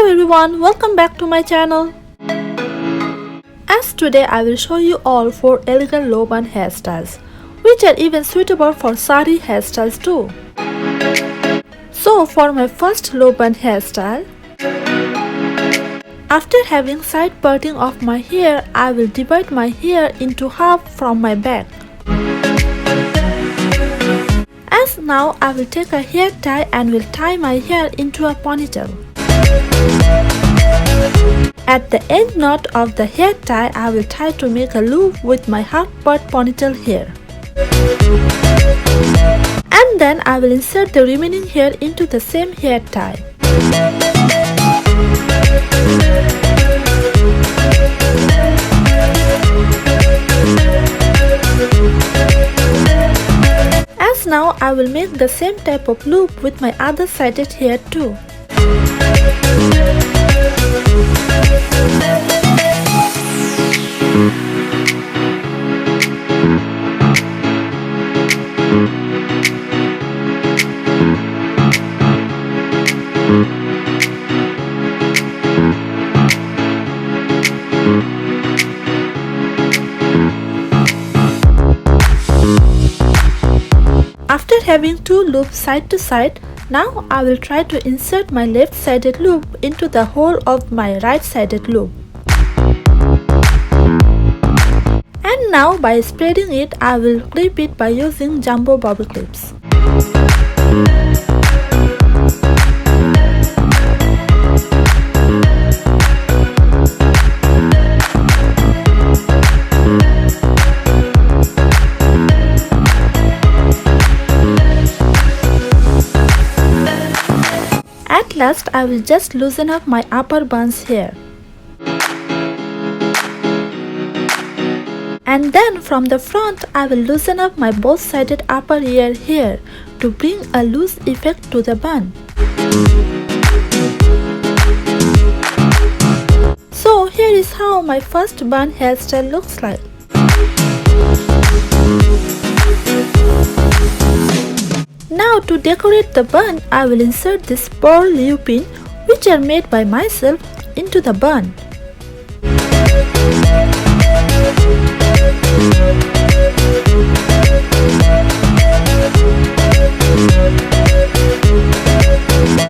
Hello everyone, welcome back to my channel. As today I will show you all 4 elegant low bun hairstyles, which are even suitable for saree hairstyles too. So for my first low bun hairstyle, after having side parting of my hair, I will divide my hair into half from my back. As now I will take a hair tie and will tie my hair into a ponytail. At the end knot of the hair tie, I will try to make a loop with my half part ponytail hair. And then I will insert the remaining hair into the same hair tie. As now I will make the same type of loop with my other sided hair too. After having 2 loops side to side, now I will try to insert my left-sided loop into the hole of my right-sided loop. And now by spreading it, I will clip it by using jumbo bobby clips. At last, I will just loosen up my upper bun's hair. And then from the front, I will loosen up my both-sided upper ear hair to bring a loose effect to the bun. So here is how my first bun hairstyle looks like. Now to decorate the bun, I will insert this pearl U-pin, which are made by myself, into the bun.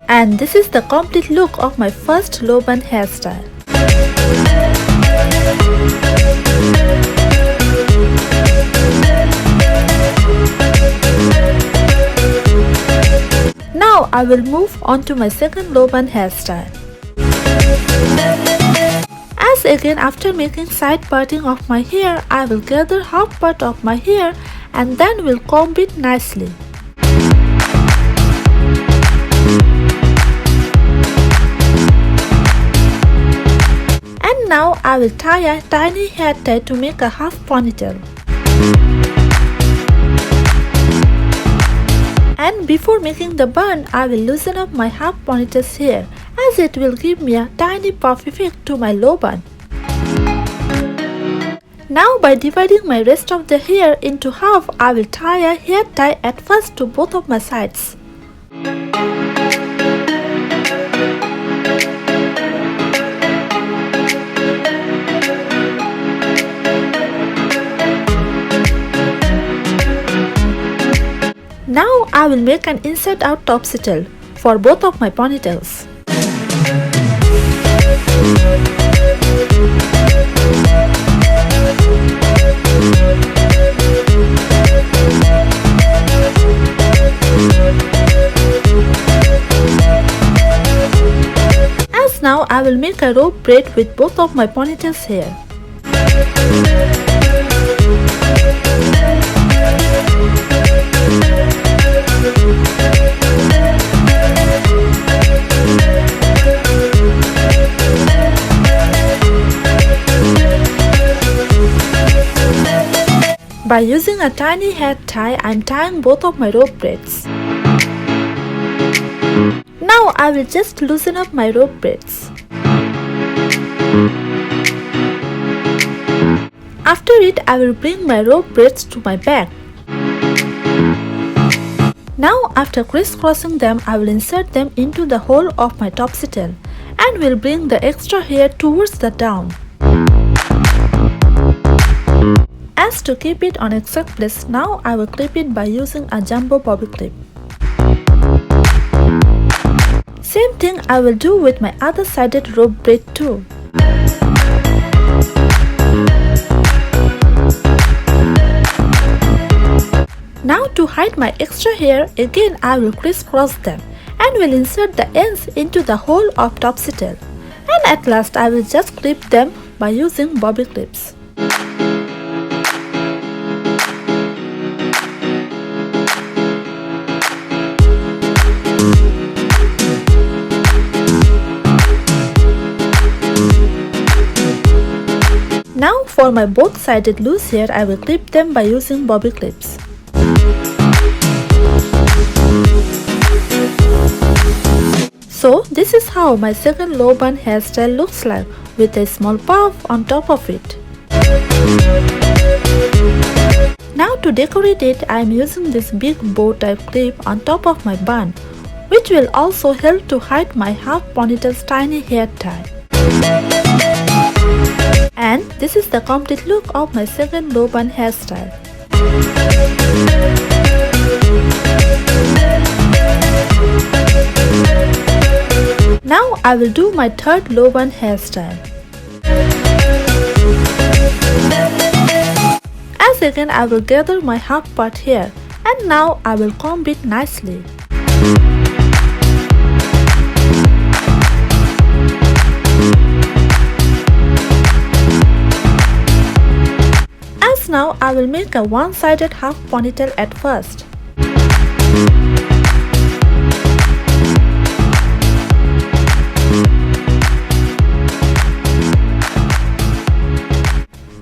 And this is the complete look of my first low bun hairstyle. Now I will move on to my second low bun hairstyle. As again, after making side parting of my hair, I will gather half part of my hair and then will comb it nicely. And now I will tie a tiny hair tie to make a half ponytail. And before making the bun, I will loosen up my half ponytail's hair, as it will give me a tiny puff effect to my low bun. Now by dividing my rest of the hair into half, I will tie a hair tie at first to both of my sides. Now I will make an inside out topsy-tail for both of my ponytails. As now I will make a rope braid with both of my ponytails hair. By using a tiny hair tie, I am tying both of my rope braids. Now I will just loosen up my rope braids. After it, I will bring my rope braids to my back. Now after crisscrossing them, I will insert them into the hole of my topsy tail and will bring the extra hair towards the down. As to keep it on exact place, now I will clip it by using a jumbo bobby clip. Same thing I will do with my other sided rope braid too. Now to hide my extra hair, again I will crisscross them and will insert the ends into the hole of topsy tail. And at last I will just clip them by using bobby clips. Now for my both sided loose hair, I will clip them by using bobby clips. So this is how my second low bun hairstyle looks like, with a small puff on top of it. Now to decorate it, I am using this big bow type clip on top of my bun, which will also help to hide my half ponytail's tiny hair tie. And this is the complete look of my second low bun hairstyle. Now I will do my third low bun hairstyle. As again I will gather my half part here, and now I will comb it nicely. As now I will make a one-sided half ponytail at first.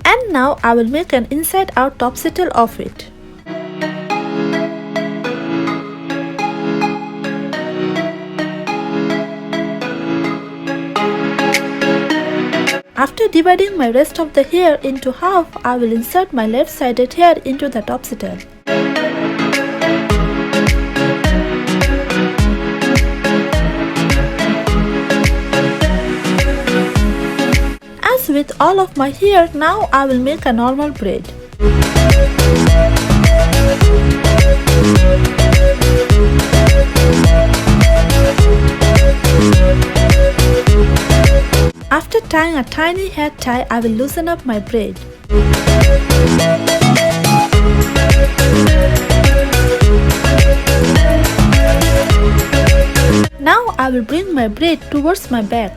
And now I will make an inside-out topsy tail of it. After dividing my rest of the hair into half, I will insert my left-sided hair into the topsy tail. As with all of my hair, now I will make a normal braid. After tying a tiny hair tie, I will loosen up my braid. Now I will bring my braid towards my back.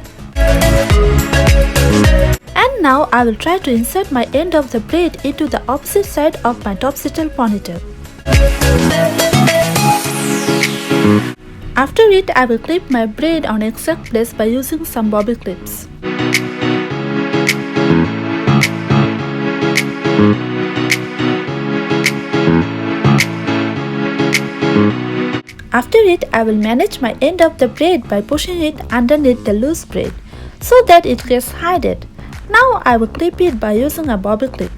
And now I will try to insert my end of the braid into the opposite side of my topsy tail ponytail. After it, I will clip my braid on exact place by using some bobby clips. After it, I will manage my end of the braid by pushing it underneath the loose braid so that it gets hidden. Now I will clip it by using a bobby clip.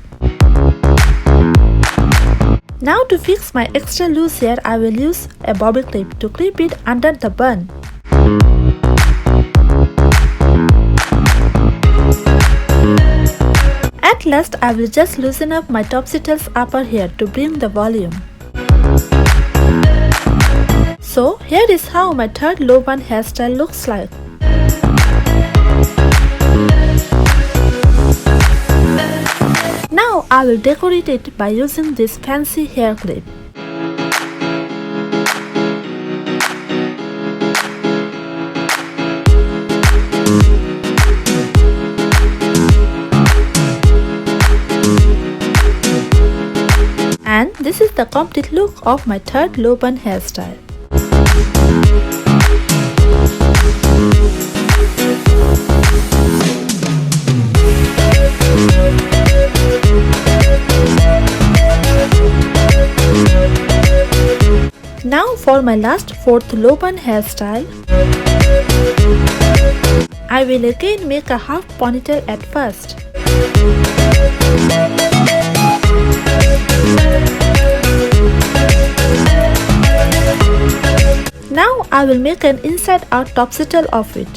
Now to fix my extra loose hair, I will use a bobby clip to clip it under the bun. At last, I will just loosen up my topsy tail's upper hair to bring the volume. So here is how my third low bun hairstyle looks like. Now I will decorate it by using this fancy hair clip. And this is the complete look of my third low bun hairstyle. Now for my last fourth low bun hairstyle, I will again make a half ponytail at first. Now I will make an inside out topsy tail of it.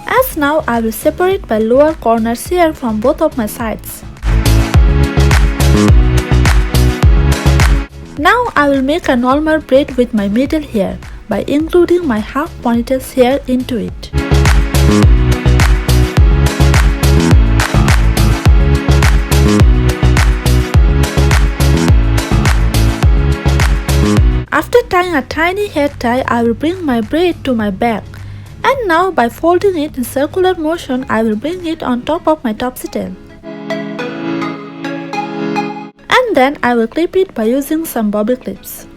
As now I will separate my lower corners here from both of my sides. Now I will make a normal braid with my middle hair by including my half ponytails hair into it. After tying a tiny hair tie, I will bring my braid to my back. And now by folding it in circular motion, I will bring it on top of my topsy tail. And then I will clip it by using some bobby clips.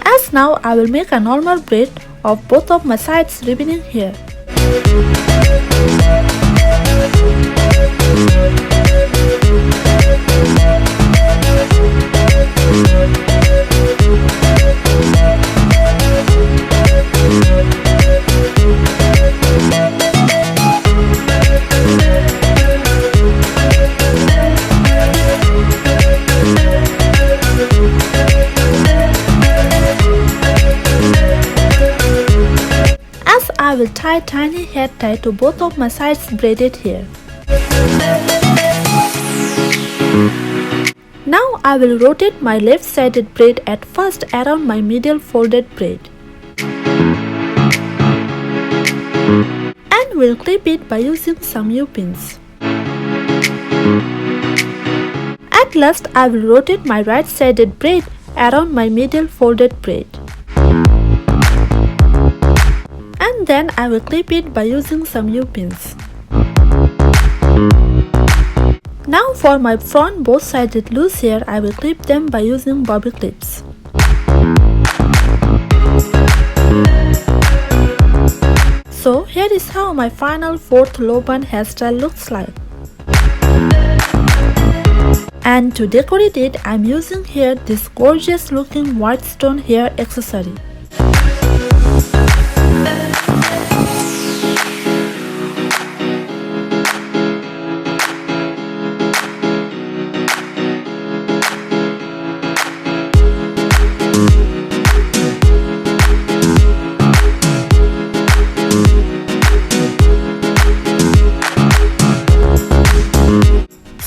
As now I will make a normal braid of both of my sides remaining here. I will tie tiny hair tie to both of my sides braided here. Now I will rotate my left sided braid at first around my middle folded braid. And will clip it by using some U-pins. At last I will rotate my right sided braid around my middle folded braid. And then I will clip it by using some U-pins. Now for my front both sided loose hair, I will clip them by using bobby clips. So here is how my final fourth low bun hairstyle looks like. And to decorate it, I am using here this gorgeous looking white stone hair accessory.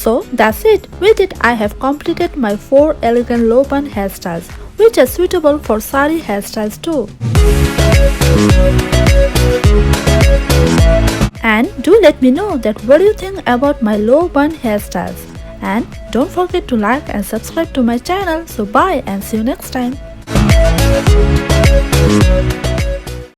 So that's it. With it I have completed my 4 elegant low bun hairstyles, which are suitable for saree hairstyles too. And do let me know that what do you think about my low bun hairstyles. And don't forget to like and subscribe to my channel. So bye and see you next time.